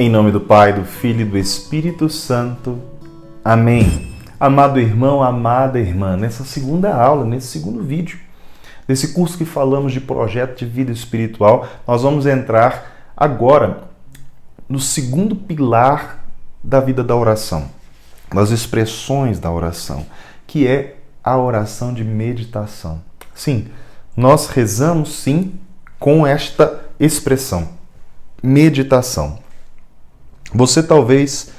Em nome do Pai, do Filho e do Espírito Santo. Amém. Amado irmão, amada irmã, nessa segunda aula, nesse segundo vídeo, desse curso que falamos de projeto de vida espiritual, nós vamos entrar agora no segundo pilar da vida da oração, das expressões da oração, que é a oração de meditação. Sim, nós rezamos sim com esta expressão, meditação. Você talvez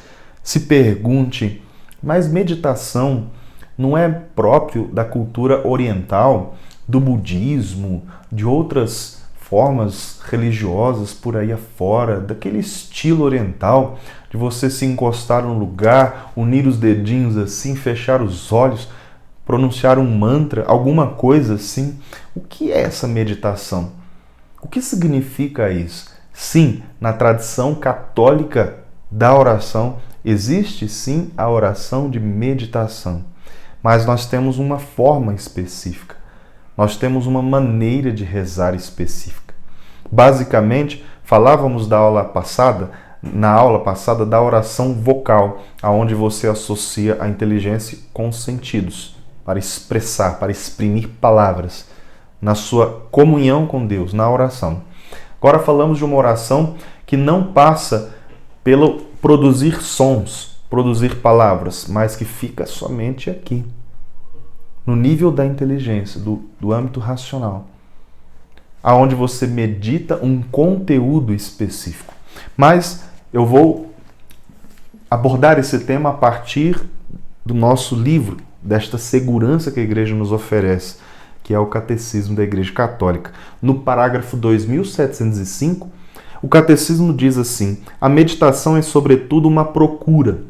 se pergunte, mas meditação não é próprio da cultura oriental, do budismo, de outras formas religiosas por aí afora, daquele estilo oriental de você se encostar num lugar, unir os dedinhos assim, fechar os olhos, pronunciar um mantra, alguma coisa assim. O que é essa meditação? O que significa isso? Sim, na tradição católica da oração, existe sim a oração de meditação, mas nós temos uma forma específica, nós temos uma maneira de rezar específica. Basicamente, falávamos na aula passada da oração vocal, aonde você associa a inteligência com os sentidos, para expressar, para exprimir palavras, na sua comunhão com Deus, na oração. Agora falamos de uma oração que não passa pelo produzir sons, produzir palavras, mas que fica somente aqui, no nível da inteligência, do âmbito racional, aonde você medita um conteúdo específico. Mas eu vou abordar esse tema a partir do nosso livro, desta segurança que a Igreja nos oferece, que é o Catecismo da Igreja Católica. No parágrafo 2705, o Catecismo diz assim: a meditação é sobretudo uma procura.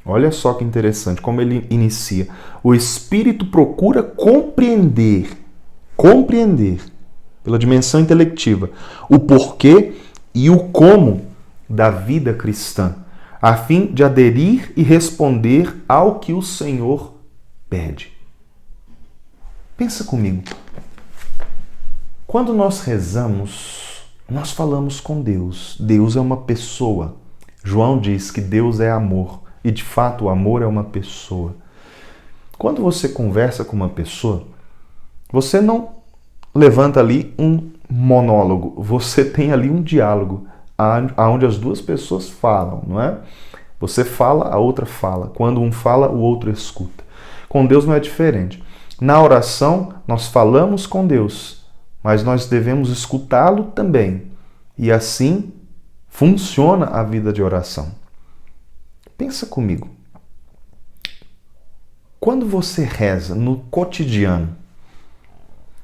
Olha só que interessante como ele inicia. O espírito procura compreender, pela dimensão intelectiva, o porquê e o como da vida cristã, a fim de aderir e responder ao que o Senhor pede. Pensa comigo. Quando nós rezamos, nós falamos com Deus. Deus é uma pessoa. João diz que Deus é amor. E de fato o amor é uma pessoa. Quando você conversa com uma pessoa, você não levanta ali um monólogo. Você tem ali um diálogo, onde as duas pessoas falam, não é? Você fala, a outra fala. Quando um fala, o outro escuta. Com Deus não é diferente. Na oração, nós falamos com Deus, mas nós devemos escutá-lo também. E assim funciona a vida de oração. Pensa comigo. Quando você reza no cotidiano,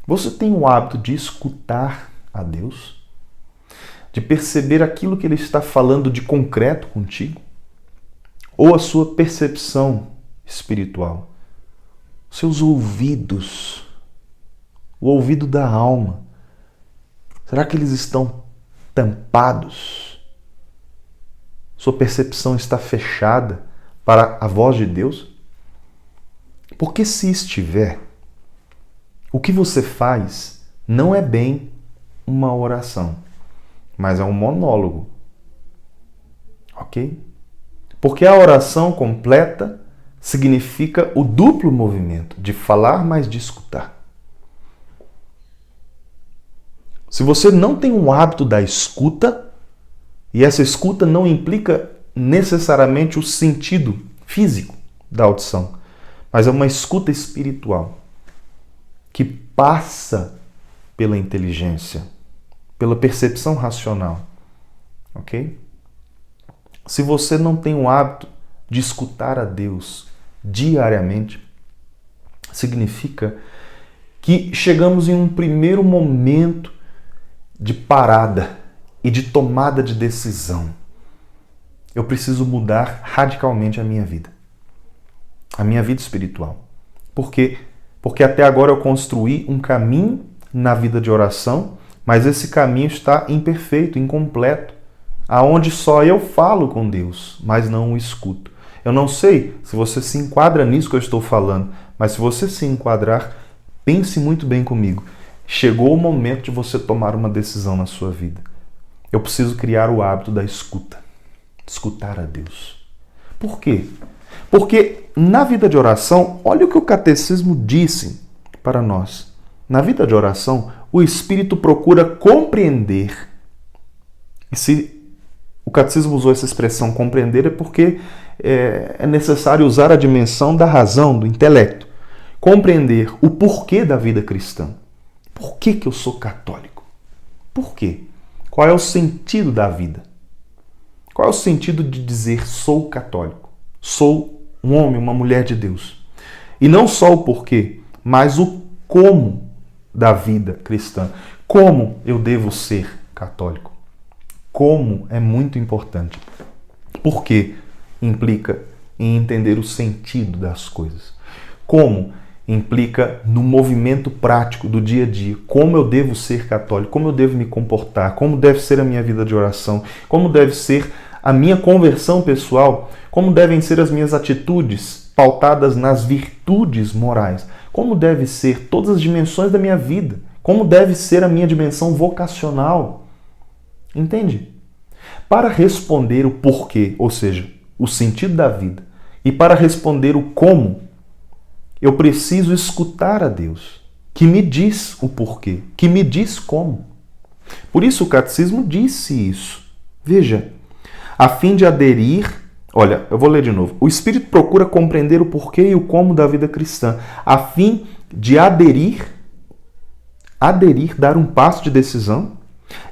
você tem o hábito de escutar a Deus? De perceber aquilo que Ele está falando de concreto contigo? Ou a sua percepção espiritual? Seus ouvidos, o ouvido da alma, será que eles estão tampados? Sua percepção está fechada para a voz de Deus? Porque se estiver, o que você faz não é bem uma oração, mas é um monólogo. Ok? Porque a oração completa significa o duplo movimento de falar mais de escutar. Se você não tem um hábito da escuta, e essa escuta não implica necessariamente o sentido físico da audição, mas é uma escuta espiritual que passa pela inteligência, pela percepção racional. Ok? Se você não tem o hábito de escutar a Deus diariamente, significa que chegamos em um primeiro momento de parada e de tomada de decisão. Eu preciso mudar radicalmente a minha vida espiritual. Por quê? Porque até agora eu construí um caminho na vida de oração, mas esse caminho está imperfeito, incompleto, aonde só eu falo com Deus, mas não o escuto. Eu não sei se você se enquadra nisso que eu estou falando, mas se você se enquadrar, pense muito bem comigo. Chegou o momento de você tomar uma decisão na sua vida. eu preciso criar o hábito da escuta. Escutar a Deus. Por quê? Porque na vida de oração, olha o que o catecismo disse para nós. Na vida de oração, o Espírito procura compreender. E se o catecismo usou essa expressão compreender, é porque é necessário usar a dimensão da razão, do intelecto. Compreender o porquê da vida cristã. Por que eu sou católico? Por quê? Qual é o sentido da vida? Qual é o sentido de dizer sou católico? Sou um homem, uma mulher de Deus. E não só o porquê, mas o como da vida cristã. Como eu devo ser católico? Como é muito importante. Porque implica em entender o sentido das coisas. Como implica no movimento prático do dia a dia. Como eu devo ser católico, como eu devo me comportar, como deve ser a minha vida de oração, como deve ser a minha conversão pessoal, como devem ser as minhas atitudes pautadas nas virtudes morais, como deve ser todas as dimensões da minha vida, como deve ser a minha dimensão vocacional. Entende? Para responder o porquê, ou seja, o sentido da vida, e para responder o como, eu preciso escutar a Deus, que me diz o porquê, que me diz como. Por isso o catecismo disse isso. Veja, a fim de aderir, olha, eu vou ler de novo. O Espírito procura compreender o porquê e o como da vida cristã, a fim de aderir, dar um passo de decisão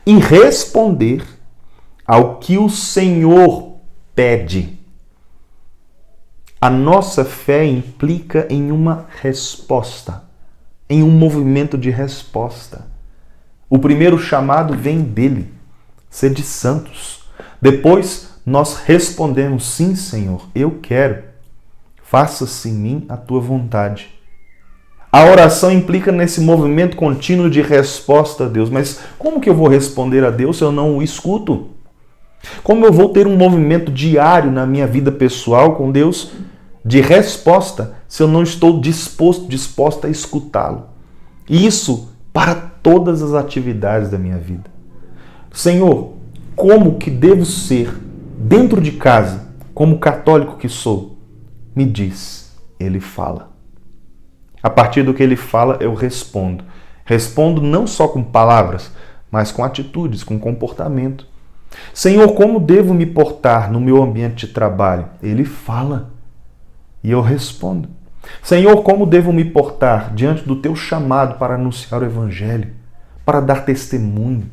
e responder ao que o Senhor pede. A nossa fé implica em uma resposta, em um movimento de resposta. O primeiro chamado vem dele, sede santos. Depois nós respondemos, sim, Senhor, eu quero. Faça-se em mim a tua vontade. A oração implica nesse movimento contínuo de resposta a Deus. Mas como que eu vou responder a Deus se eu não o escuto? Como eu vou ter um movimento diário na minha vida pessoal com Deus de resposta se eu não estou disposta a escutá-lo? E isso para todas as atividades da minha vida. Senhor, como que devo ser dentro de casa, como católico que sou? Me diz, ele fala. A partir do que ele fala, eu respondo. Respondo não só com palavras, mas com atitudes, com comportamento. Senhor, como devo me portar no meu ambiente de trabalho? Ele fala e eu respondo. Senhor, como devo me portar diante do teu chamado para anunciar o Evangelho, para dar testemunho,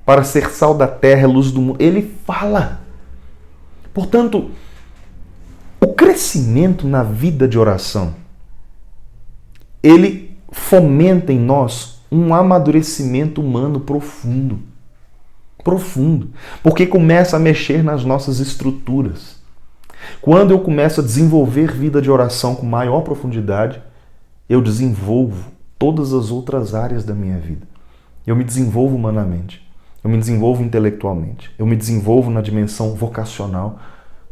para ser sal da terra, luz do mundo? Ele fala. Portanto, o crescimento na vida de oração, ele fomenta em nós um amadurecimento humano profundo. Profundo. Porque começa a mexer nas nossas estruturas. Quando eu começo a desenvolver vida de oração com maior profundidade, eu desenvolvo todas as outras áreas da minha vida. Eu me desenvolvo humanamente. Eu me desenvolvo intelectualmente. Eu me desenvolvo na dimensão vocacional,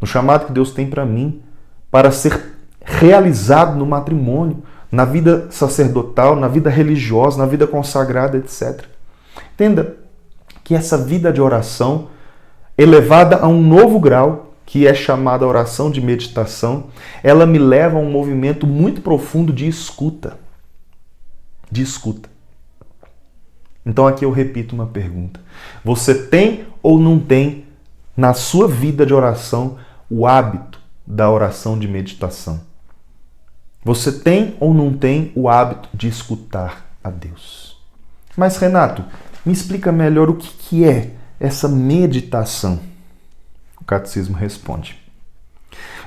no chamado que Deus tem para mim, para ser realizado no matrimônio, na vida sacerdotal, na vida religiosa, na vida consagrada, etc. Entenda que essa vida de oração, elevada a um novo grau, que é chamada oração de meditação, ela me leva a um movimento muito profundo de escuta. De escuta. Então aqui eu repito uma pergunta. Você tem ou não tem na sua vida de oração o hábito da oração de meditação? Você tem ou não tem o hábito de escutar a Deus? Mas Renato, me explica melhor o que é essa meditação. O catecismo responde.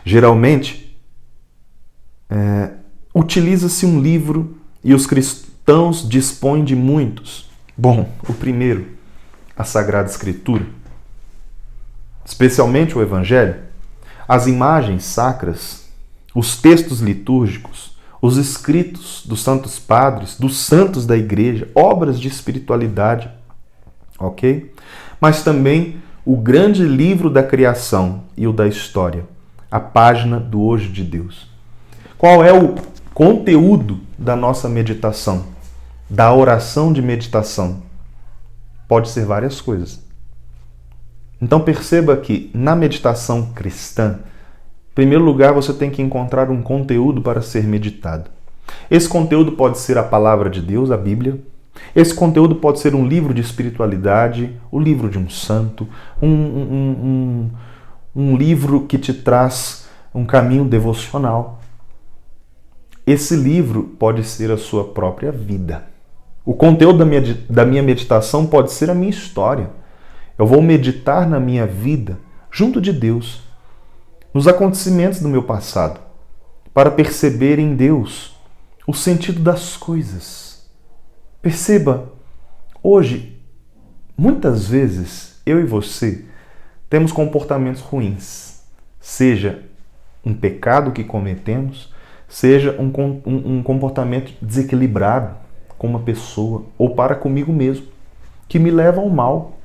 Geralmente, utiliza-se um livro e os cristãos dispõem de muitos. Bom, o primeiro, a Sagrada Escritura, especialmente o Evangelho, as imagens sacras, os textos litúrgicos, os escritos dos santos padres, dos santos da igreja, obras de espiritualidade, ok? Mas também o grande livro da criação e o da história, a página do Hoje de Deus. Qual é o conteúdo da nossa meditação, da oração de meditação? Pode ser várias coisas. Então perceba que na meditação cristã, em primeiro lugar, você tem que encontrar um conteúdo para ser meditado. Esse conteúdo pode ser a palavra de Deus, a Bíblia. Esse conteúdo pode ser um livro de espiritualidade, o livro de um santo, um livro que te traz um caminho devocional. Esse livro pode ser a sua própria vida. O conteúdo da minha meditação pode ser a minha história. Eu vou meditar na minha vida junto de Deus, nos acontecimentos do meu passado, para perceber em Deus o sentido das coisas. Perceba, hoje, muitas vezes, eu e você temos comportamentos ruins, seja um pecado que cometemos, seja um comportamento desequilibrado com uma pessoa ou para comigo mesmo, que me leva ao mal.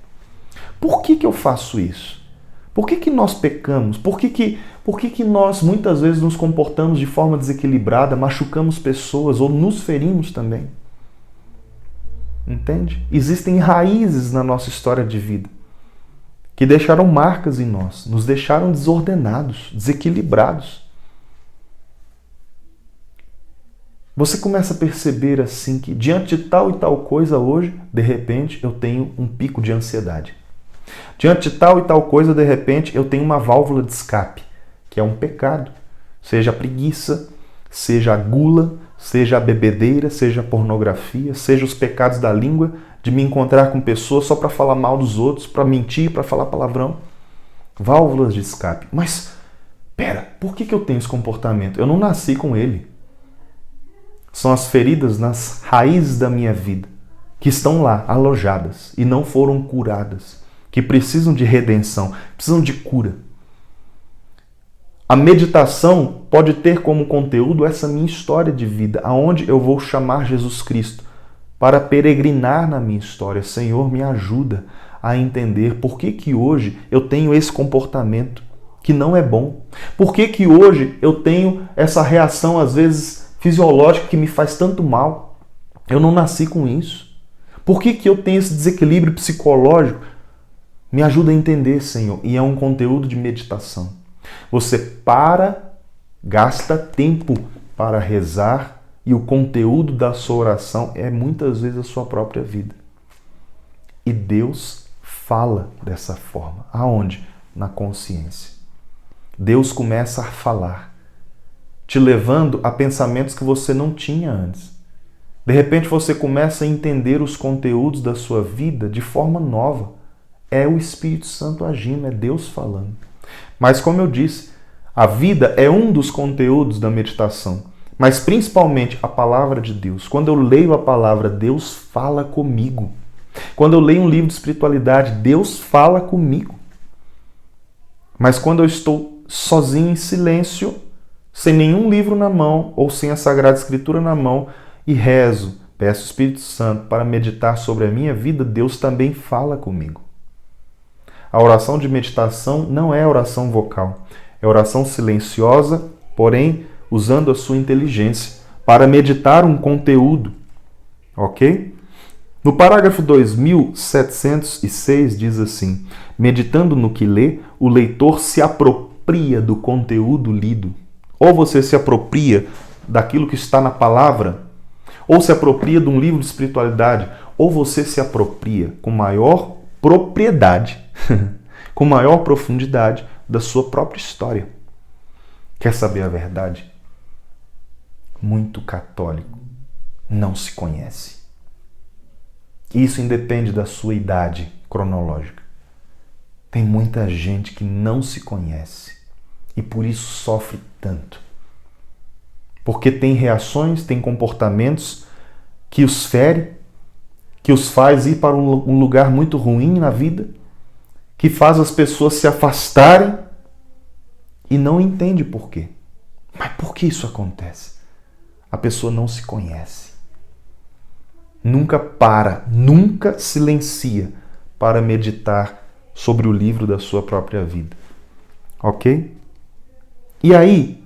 Por que eu faço isso? Por que nós pecamos? Por que nós muitas vezes nos comportamos de forma desequilibrada, machucamos pessoas ou nos ferimos também? Entende? Existem raízes na nossa história de vida que deixaram marcas em nós, nos deixaram desordenados, desequilibrados. Você começa a perceber assim que diante de tal e tal coisa hoje, de repente eu tenho um pico de ansiedade. Diante de tal e tal coisa, de repente, eu tenho uma válvula de escape, que é um pecado. Seja a preguiça, seja a gula, seja a bebedeira, seja a pornografia, seja os pecados da língua, de me encontrar com pessoas só para falar mal dos outros, para mentir, para falar palavrão. Válvulas de escape. Mas, por que eu tenho esse comportamento? Eu não nasci com ele. São as feridas nas raízes da minha vida, que estão lá, alojadas, e não foram curadas, que precisam de redenção, precisam de cura. A meditação pode ter como conteúdo essa minha história de vida, aonde eu vou chamar Jesus Cristo para peregrinar na minha história. Senhor, me ajuda a entender por que hoje eu tenho esse comportamento que não é bom. Por que hoje eu tenho essa reação, às vezes, fisiológica que me faz tanto mal. Eu não nasci com isso. Por que eu tenho esse desequilíbrio psicológico? Me ajuda a entender, Senhor. E é um conteúdo de meditação. Você gasta tempo para rezar e o conteúdo da sua oração é muitas vezes a sua própria vida. E Deus fala dessa forma. Aonde? Na consciência. Deus começa a falar, te levando a pensamentos que você não tinha antes. De repente você começa a entender os conteúdos da sua vida de forma nova. É o Espírito Santo agindo, é Deus falando. Mas como eu disse, a vida é um dos conteúdos da meditação, mas principalmente a palavra de Deus. Quando eu leio a palavra, Deus fala comigo. Quando eu leio um livro de espiritualidade, Deus fala comigo. Mas quando eu estou sozinho em silêncio, sem nenhum livro na mão ou sem a Sagrada Escritura na mão e rezo, peço ao Espírito Santo para meditar sobre a minha vida, Deus também fala comigo. A oração de meditação não é oração vocal, é oração silenciosa, porém usando a sua inteligência para meditar um conteúdo, ok? No parágrafo 2706 diz assim: meditando no que lê, o leitor se apropria do conteúdo lido. Ou você se apropria daquilo que está na palavra, ou se apropria de um livro de espiritualidade, ou você se apropria com maior propriedade, com maior profundidade da sua própria história. Quer saber a verdade? Muito católico não se conhece. Isso independe da sua idade cronológica. Tem muita gente que não se conhece e por isso sofre tanto. Porque tem reações, tem comportamentos que os fere, que os faz ir para um lugar muito ruim na vida, que faz as pessoas se afastarem e não entende por quê. Mas por que isso acontece? A pessoa não se conhece. Nunca silencia para meditar sobre o livro da sua própria vida. Ok? E aí,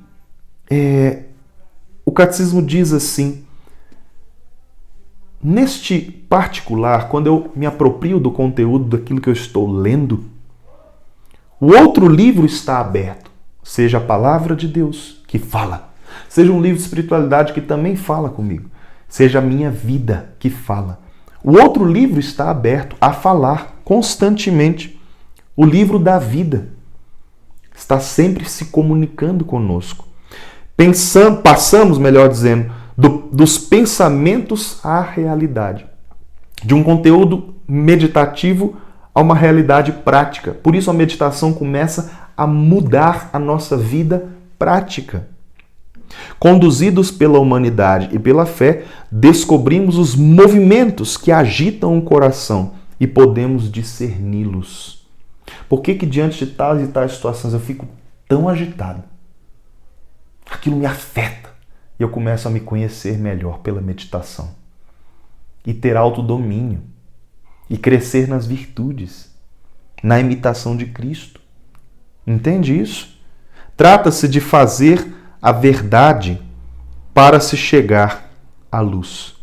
o catecismo diz assim: neste particular, quando eu me aproprio do conteúdo daquilo que eu estou lendo, O outro livro está aberto, seja a palavra de Deus que fala, seja um livro de espiritualidade que também fala comigo, seja a minha vida que fala. O outro livro está aberto a falar constantemente. O livro da vida está sempre se comunicando conosco. Passamos, melhor dizendo, dos pensamentos à realidade, de um conteúdo meditativo a uma realidade prática. Por isso a meditação começa a mudar a nossa vida prática. Conduzidos pela humanidade e pela fé, descobrimos os movimentos que agitam o coração e podemos discerni-los. Por que diante de tais e tais situações eu fico tão agitado? Aquilo me afeta e eu começo a me conhecer melhor pela meditação. E ter autodomínio. E crescer nas virtudes, na imitação de Cristo. Entende isso? Trata-se de fazer a verdade para se chegar à luz.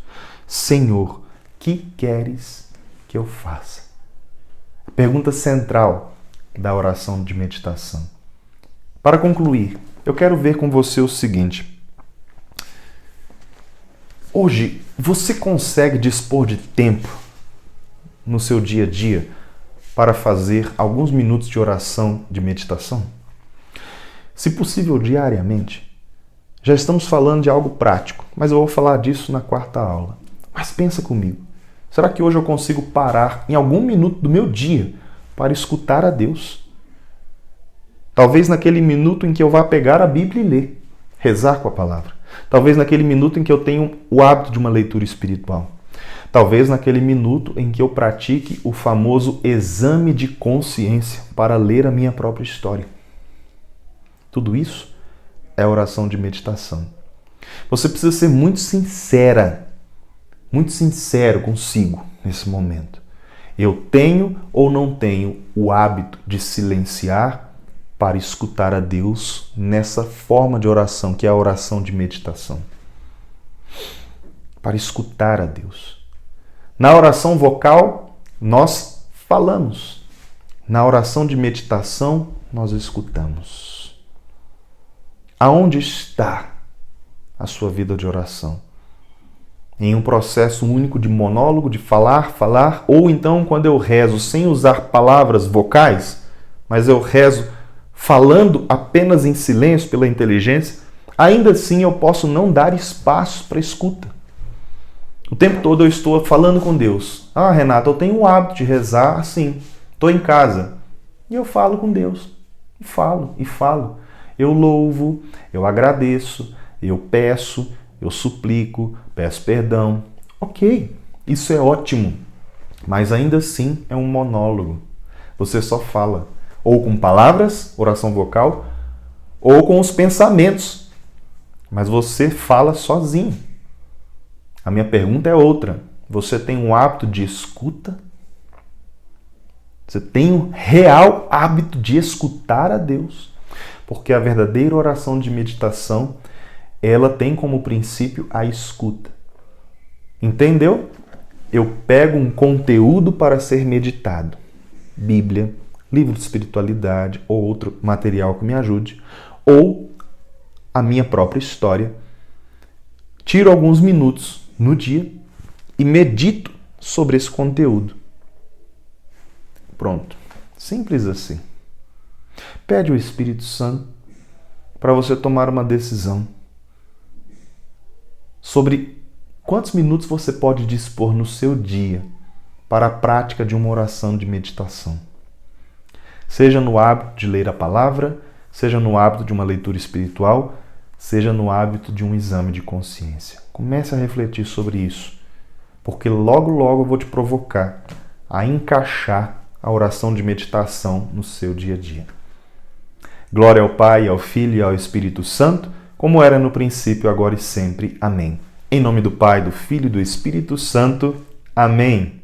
Senhor, que queres que eu faça? A pergunta central da oração de meditação. Para concluir, eu quero ver com você o seguinte. Hoje, você consegue dispor de tempo no seu dia a dia para fazer alguns minutos de oração, de meditação? Se possível, diariamente. Já estamos falando de algo prático, mas eu vou falar disso na quarta aula. Mas pensa comigo. Será que hoje eu consigo parar em algum minuto do meu dia para escutar a Deus? Talvez naquele minuto em que eu vá pegar a Bíblia e ler, rezar com a palavra. Talvez naquele minuto em que eu tenho o hábito de uma leitura espiritual. Talvez naquele minuto em que eu pratique o famoso exame de consciência para ler a minha própria história. Tudo isso é oração de meditação. Você precisa ser muito sincera, muito sincero consigo nesse momento. Eu tenho ou não tenho o hábito de silenciar para escutar a Deus nessa forma de oração, que é a oração de meditação? Para escutar a Deus. Na oração vocal, nós falamos. Na oração de meditação, nós escutamos. Aonde está a sua vida de oração? Em um processo único de monólogo, de falar, ou então quando eu rezo sem usar palavras vocais, mas eu rezo falando apenas em silêncio pela inteligência, ainda assim eu posso não dar espaço para escuta. O tempo todo eu estou falando com Deus. Ah, Renato, eu tenho o hábito de rezar assim. Estou em casa. E eu falo com Deus. E falo. Eu louvo, eu agradeço, eu peço, eu suplico, peço perdão. Ok, isso é ótimo. Mas ainda assim é um monólogo. Você só fala. Ou com palavras, oração vocal, ou com os pensamentos. Mas você fala sozinho. A minha pergunta é outra. Você tem um hábito de escuta? Você tem um real hábito de escutar a Deus? Porque a verdadeira oração de meditação, ela tem como princípio a escuta. Entendeu? Eu pego um conteúdo para ser meditado. Bíblia, livro de espiritualidade ou outro material que me ajude, ou a minha própria história. Tiro alguns minutos no dia e medito sobre esse conteúdo. Pronto. Simples assim. Pede ao Espírito Santo para você tomar uma decisão sobre quantos minutos você pode dispor no seu dia para a prática de uma oração de meditação. Seja no hábito de ler a palavra, seja no hábito de uma leitura espiritual, seja no hábito de um exame de consciência. Comece a refletir sobre isso, porque logo eu vou te provocar a encaixar a oração de meditação no seu dia a dia. Glória ao Pai, ao Filho e ao Espírito Santo, como era no princípio, agora e sempre. Amém. Em nome do Pai, do Filho e do Espírito Santo. Amém.